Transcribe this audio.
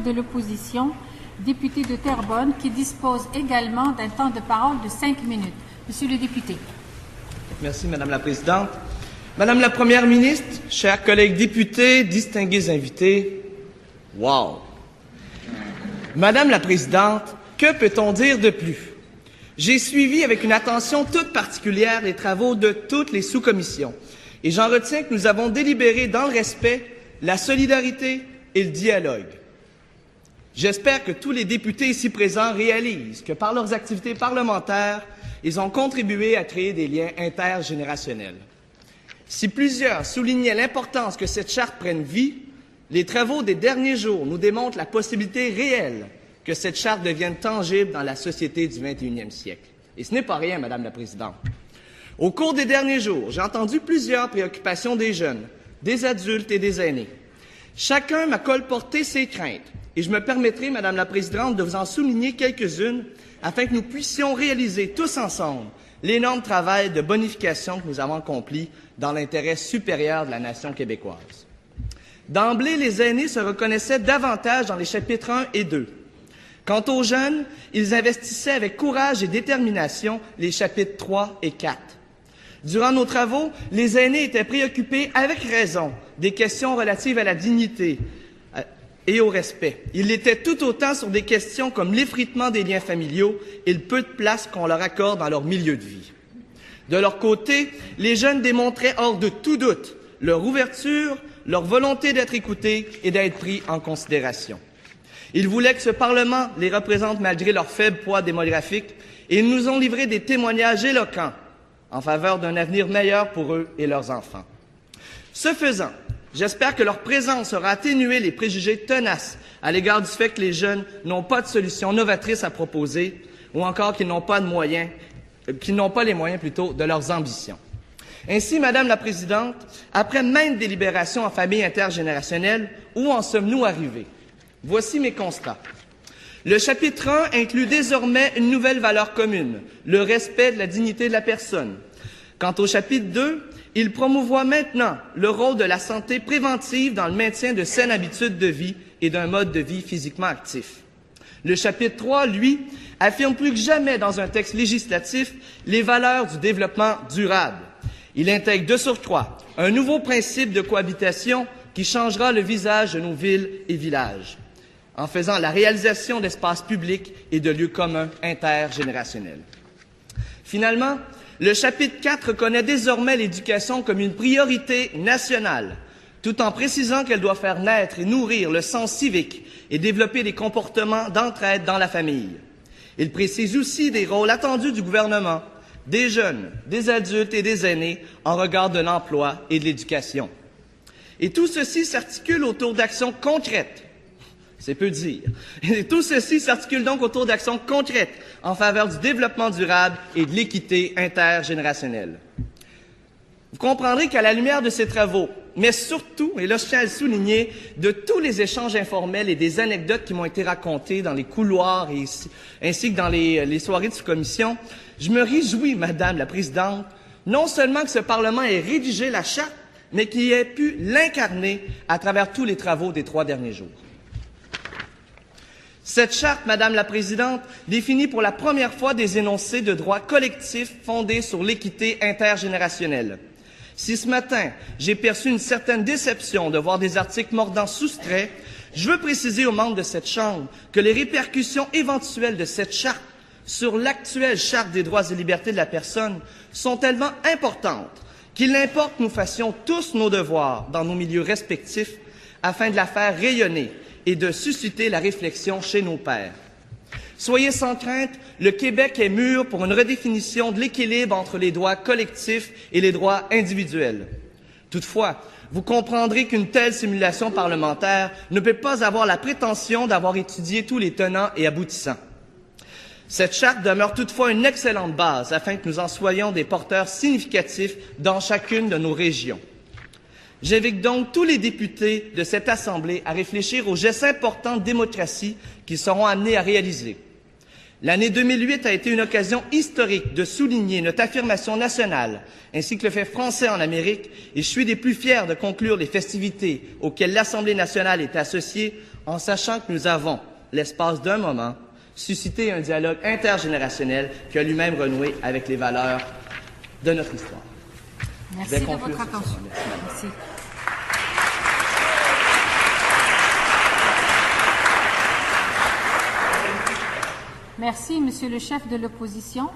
de l'opposition, député de Terrebonne, qui dispose également d'un temps de parole de 5 minutes. Monsieur le député. Merci, Madame la Présidente. Madame la Première ministre, chers collègues députés, distingués invités, wow! Madame la Présidente, que peut-on dire de plus? J'ai suivi avec une attention toute particulière les travaux de toutes les sous-commissions et j'en retiens que nous avons délibéré dans le respect, la solidarité et le dialogue. J'espère que tous les députés ici présents réalisent que par leurs activités parlementaires, ils ont contribué à créer des liens intergénérationnels. Si plusieurs soulignaient l'importance que cette charte prenne vie, les travaux des derniers jours nous démontrent la possibilité réelle que cette charte devienne tangible dans la société du 21e siècle. Et ce n'est pas rien, Madame la Présidente. Au cours des derniers jours, j'ai entendu plusieurs préoccupations des jeunes, des adultes et des aînés. Chacun m'a colporté ses craintes, et je me permettrai, Madame la Présidente, de vous en souligner quelques-unes afin que nous puissions réaliser tous ensemble l'énorme travail de bonification que nous avons accompli dans l'intérêt supérieur de la nation québécoise. D'emblée, les aînés se reconnaissaient davantage dans les chapitres 1 et 2. Quant aux jeunes, ils investissaient avec courage et détermination les chapitres 3 et 4. Durant nos travaux, les aînés étaient préoccupés, avec raison, des questions relatives à la dignité et au respect. Ils l'étaient tout autant sur des questions comme l'effritement des liens familiaux et le peu de place qu'on leur accorde dans leur milieu de vie. De leur côté, les jeunes démontraient hors de tout doute leur ouverture, leur volonté d'être écoutés et d'être pris en considération. Ils voulaient que ce Parlement les représente malgré leur faible poids démographique et ils nous ont livré des témoignages éloquents en faveur d'un avenir meilleur pour eux et leurs enfants. Ce faisant, j'espère que leur présence aura atténué les préjugés tenaces à l'égard du fait que les jeunes n'ont pas de solution novatrice à proposer ou encore qu'ils n'ont pas les moyens de leurs ambitions. Ainsi, Madame la Présidente, après maintes délibérations en famille intergénérationnelle, où en sommes-nous arrivés? Voici mes constats. Le chapitre 1 inclut désormais une nouvelle valeur commune, le respect de la dignité de la personne. Quant au chapitre 2, il promouvoit maintenant le rôle de la santé préventive dans le maintien de saines habitudes de vie et d'un mode de vie physiquement actif. Le chapitre 3, lui, affirme plus que jamais dans un texte législatif les valeurs du développement durable. Il intègre de surcroît un nouveau principe de cohabitation qui changera le visage de nos villes et villages, en faisant la réalisation d'espaces publics et de lieux communs intergénérationnels. Finalement, le chapitre 4 reconnaît désormais l'éducation comme une priorité nationale, tout en précisant qu'elle doit faire naître et nourrir le sens civique et développer des comportements d'entraide dans la famille. Il précise aussi des rôles attendus du gouvernement, des jeunes, des adultes et des aînés en regard de l'emploi et de l'éducation. Et tout ceci s'articule autour d'actions concrètes. C'est peu dire. Et tout ceci s'articule donc autour d'actions concrètes en faveur du développement durable et de l'équité intergénérationnelle. Vous comprendrez qu'à la lumière de ces travaux, mais surtout, et là je tiens à le souligner, de tous les échanges informels et des anecdotes qui m'ont été racontées dans les couloirs ainsi que dans les soirées de sous-commission, je me réjouis, Madame la Présidente, non seulement que ce Parlement ait rédigé la charte, mais qu'il ait pu l'incarner à travers tous les travaux des 3 derniers jours. Cette charte, Madame la Présidente, définit pour la première fois des énoncés de droits collectifs fondés sur l'équité intergénérationnelle. Si ce matin, j'ai perçu une certaine déception de voir des articles mordants soustraits, je veux préciser aux membres de cette Chambre que les répercussions éventuelles de cette charte sur l'actuelle Charte des droits et libertés de la personne sont tellement importantes qu'il importe que nous fassions tous nos devoirs dans nos milieux respectifs afin de la faire rayonner et de susciter la réflexion chez nos pairs. Soyez sans crainte, le Québec est mûr pour une redéfinition de l'équilibre entre les droits collectifs et les droits individuels. Toutefois, vous comprendrez qu'une telle simulation parlementaire ne peut pas avoir la prétention d'avoir étudié tous les tenants et aboutissants. Cette charte demeure toutefois une excellente base afin que nous en soyons des porteurs significatifs dans chacune de nos régions. J'invite donc tous les députés de cette Assemblée à réfléchir aux gestes importants de démocratie qu'ils seront amenés à réaliser. L'année 2008 a été une occasion historique de souligner notre affirmation nationale, ainsi que le fait français en Amérique, et je suis des plus fiers de conclure les festivités auxquelles l'Assemblée nationale est associée en sachant que nous avons, l'espace d'un moment, suscité un dialogue intergénérationnel qui a lui-même renoué avec les valeurs de notre histoire. Merci de votre attention. Merci. Merci, Monsieur le chef de l'opposition.